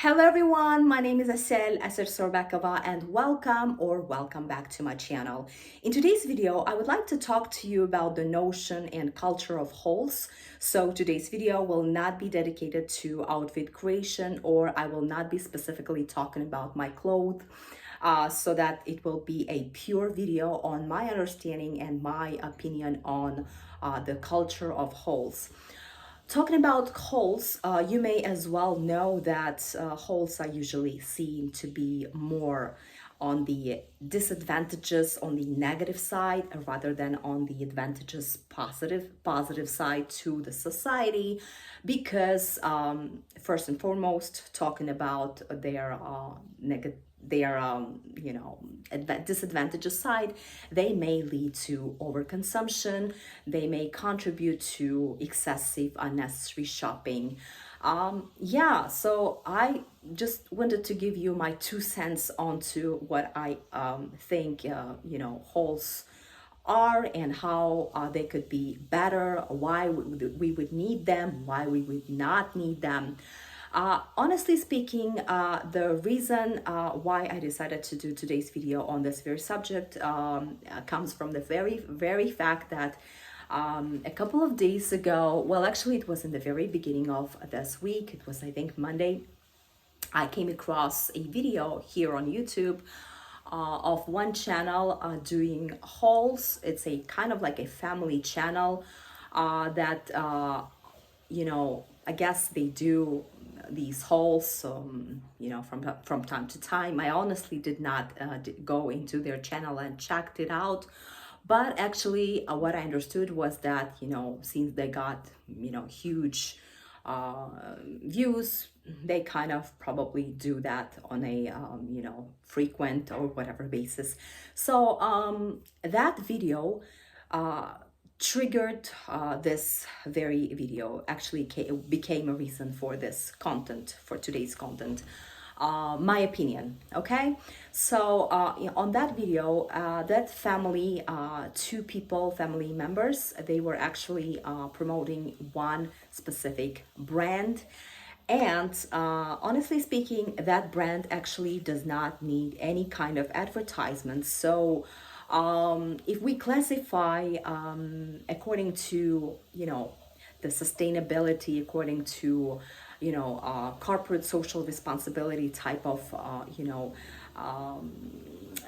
Hello everyone, my name is Asel Sorbakova and welcome back to my channel. In today's video, I would like to talk to you about the notion and culture of hauls. So today's video will not be dedicated to outfit creation, or I will not be specifically talking about my clothes, so that it will be a pure video on my understanding and my opinion on the culture of hauls. Talking about holes, you may as well know that holes are usually seen to be more on the disadvantages, on the negative side, rather than on the advantages, positive side to the society, because first and foremost, talking about their negative their disadvantageous side, they may lead to overconsumption, they may contribute to excessive unnecessary shopping. Yeah, so I just wanted to give you my 2 cents onto what I think holes are and how they could be better, why we would need them, why we would not need them. Honestly speaking, the reason why I decided to do today's video on this very subject comes from the very fact that a couple of days ago, well, actually, it was in the very beginning of this week, it was, I think, Monday, I came across a video here on YouTube of one channel doing hauls. It's a kind of like a family channel that I guess they do these hauls, from time to time. I honestly did not go into their channel and checked it out, but actually, what I understood was that since they got huge views, they kind of probably do that on a frequent or whatever basis. So that video triggered this very video, actually became a reason for this content, for today's content. My opinion, okay? So on that video, that family, family members, they were actually promoting one specific brand. And honestly speaking, that brand actually does not need any kind of advertisement. So if we classify according to the sustainability, according to corporate social responsibility type of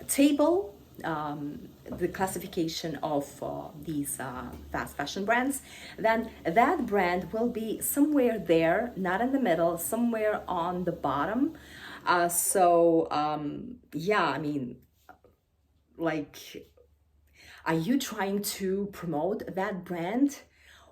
table, the classification of these fast fashion brands, then that brand will be somewhere there, not in the middle, somewhere on the bottom. Yeah, I mean, like, are you trying to promote that brand,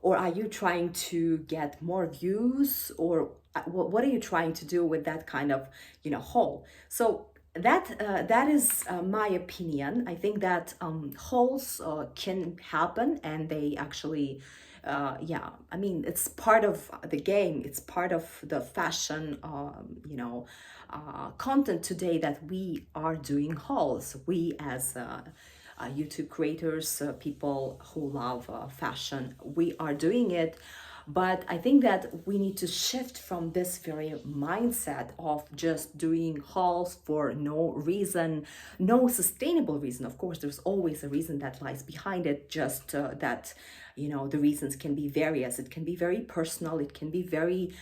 or are you trying to get more views, or what are you trying to do with that kind of haul? So that is my opinion. I think that hauls can happen, and they actually yeah, I mean, it's part of the game, it's part of the fashion content today, that we are doing hauls. We as YouTube creators, people who love fashion, we are doing it. But I think that we need to shift from this very mindset of just doing hauls for no reason, no sustainable reason. Of course, there's always a reason that lies behind it, just that the reasons can be various. It can be very personal, it can be very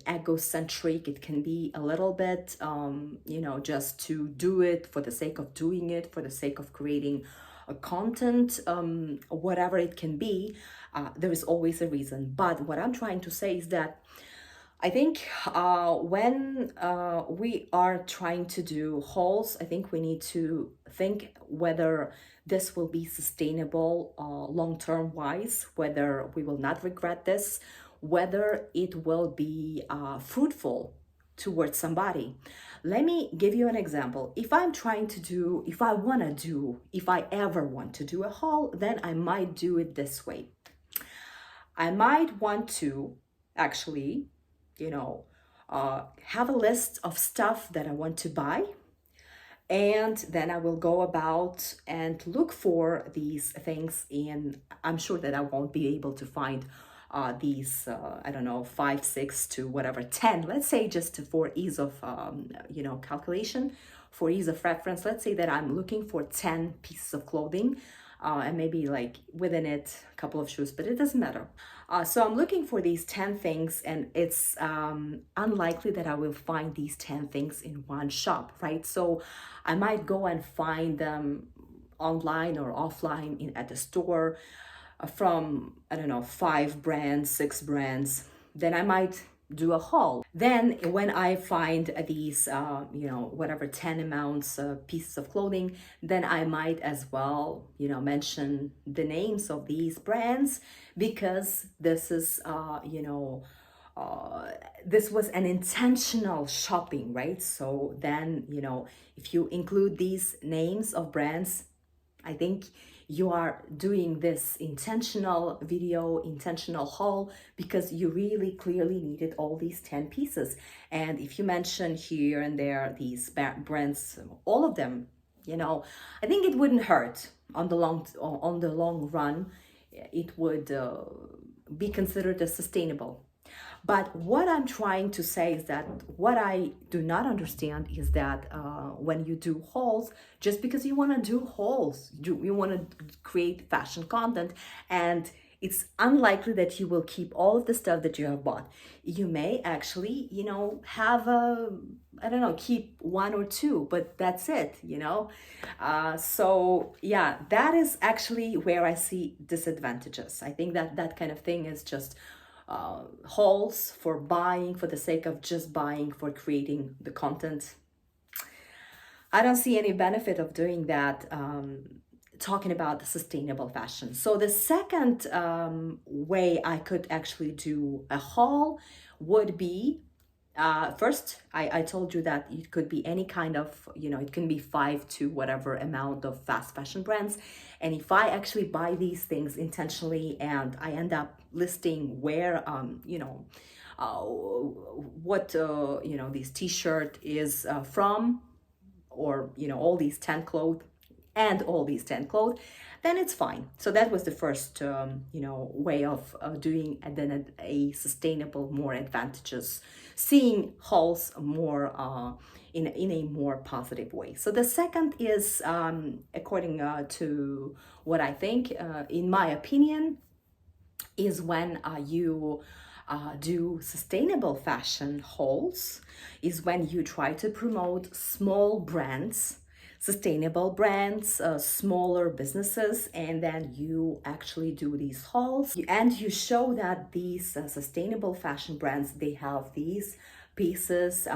egocentric, it can be a little bit just to do it for the sake of doing it, for the sake of creating a content, whatever it can be. There is always a reason. But what I'm trying to say is that I think when we are trying to do hauls, I think we need to think whether this will be sustainable long-term wise, whether we will not regret this, whether it will be fruitful towards somebody. Let me give you an example. If I ever want to do a haul, then I might do it this way. I might want to actually, have a list of stuff that I want to buy. And then I will go about and look for these things, and I'm sure that I won't be able to find these, I don't know, 5, 6 to whatever, 10, let's say, just for ease of, calculation, for ease of reference, let's say that I'm looking for 10 pieces of clothing, and maybe like within it a couple of shoes, but it doesn't matter. So I'm looking for these 10 things, and it's unlikely that I will find these 10 things in one shop, right? So I might go and find them online or offline at the store, from, I don't know, 5 brands, 6 brands. Then I might do a haul. Then when I find these, whatever 10 amounts, pieces of clothing, then I might as well, mention the names of these brands, because this is, this was an intentional shopping, right? So then, if you include these names of brands, I think you are doing this intentional video, intentional haul, because you really clearly needed all these 10 pieces. And if you mention here and there these brands, all of them, I think it wouldn't hurt on the long run. It would be considered as sustainable. But what I'm trying to say is that what I do not understand is that when you do hauls, just because you want to do hauls, you want to create fashion content, and it's unlikely that you will keep all of the stuff that you have bought. You may actually, have I don't know, keep 1 or 2, but that's it, So yeah, that is actually where I see disadvantages. I think that that kind of thing is just hauls for buying for the sake of just buying, for creating the content. I don't see any benefit of doing that, talking about the sustainable fashion. So the second way I could actually do a haul would be, first, I told you that it could be any kind of, it can be 5 to whatever amount of fast fashion brands. And if I actually buy these things intentionally and I end up listing where, what, this t-shirt is from, or, all these 10 clothes, and all these 10 clothes, then it's fine. So that was the first, way of doing, and then a sustainable, more advantageous, seeing hauls more in a more positive way. So the second is, according to what I think, in my opinion, is when you do sustainable fashion hauls, is when you try to promote small brands, sustainable brands, smaller businesses, and then you actually do these hauls, and you show that these sustainable fashion brands, they have these pieces,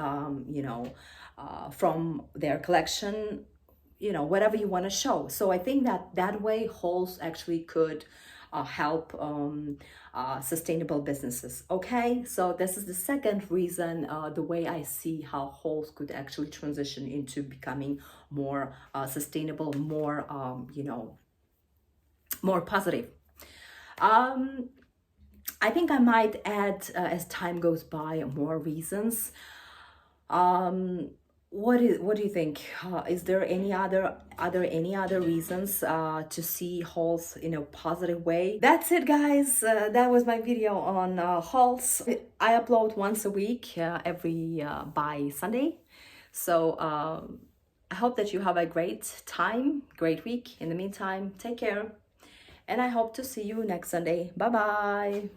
from their collection, whatever you want to show. So I think that that way hauls actually could help sustainable businesses. Okay, so this is the second reason, the way I see how hauls could actually transition into becoming more sustainable, more more positive. I think I might add, as time goes by, more reasons. What do you think? Is there any other reasons to see hauls in a positive way? That's it, guys. That was my video on hauls. I upload once a week, every by Sunday. So I hope that you have a great time, great week. In the meantime, take care, and I hope to see you next Sunday. Bye bye.